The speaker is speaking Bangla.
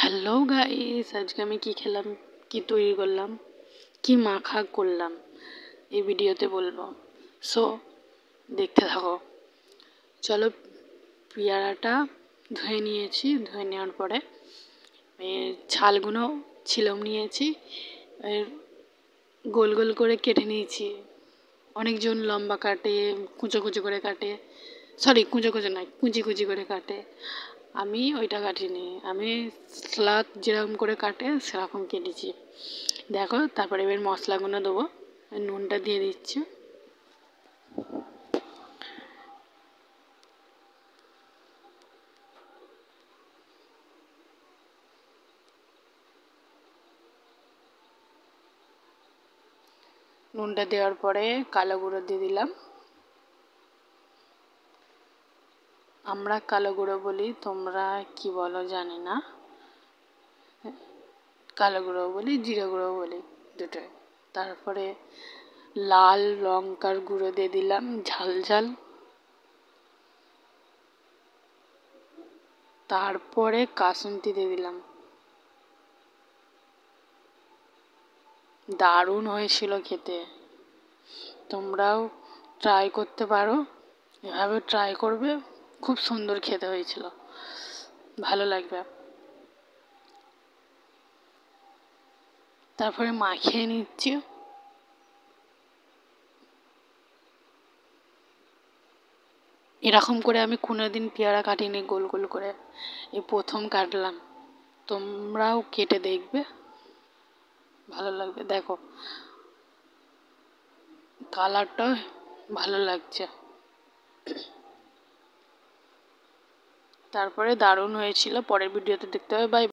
হ্যালো গাইস, আজকে আমি কি খেলাম, কি তৈরি করলাম, কি মাখা করলাম এই ভিডিওতে বলবো। সো দেখতে থাকো। চলো, পেয়ারাটা ধুয়ে নিয়েছি। ধুয়ে নেওয়ার পরে ছালগুলো ছিলম নিয়েছি, এর গোল গোল করে কেটে নিয়েছি। অনেকজন লম্বা কাটে, কুচো কুচো করে কাটে, সরি কুচো কুচো নয়, কুচি কুচি করে কাটে। আমি ওইটা কাটিনি, আমি স্লাদ যেরকম করে কাটে সেরকম কেটেছি। দেখো, তারপরে এবার মশলাগুলো দেবো। নুনটা দিয়ে দিচ্ছি। নুনটা দেওয়ার পরে কালো গুঁড়ো দিয়ে দিলাম। আমরা কালো গুঁড়ো বলি, তোমরা কি বলো জানি না। কালো গুঁড়ো বলি, জিরে গুঁড়ো বলি, দুটোই। তারপরে লাল লঙ্কার গুঁড়ো দিয়ে দিলাম, ঝাল ঝাল। তারপরে কাসুন্দি দিয়ে দিলাম। দারুণ হয়েছিল খেতে, তোমরাও ট্রাই করতে পারো, এভাবে ট্রাই করবে, খুব সুন্দর খেতে হয়েছিল, ভালো লাগবে। তারপরে মাখিয়ে নিচ্ছি। এরকম করে আমি কোনোদিন পেয়ারা কাটিনি গোল গোল করে, এই প্রথম কাটলাম। তোমরাও কেটে দেখবে, ভালো লাগবে। দেখো, কালারটাও ভালো লাগছে। তারপরে দারুণ হয়েছিল। পরের ভিডিওতে দেখতে হবে। বাই।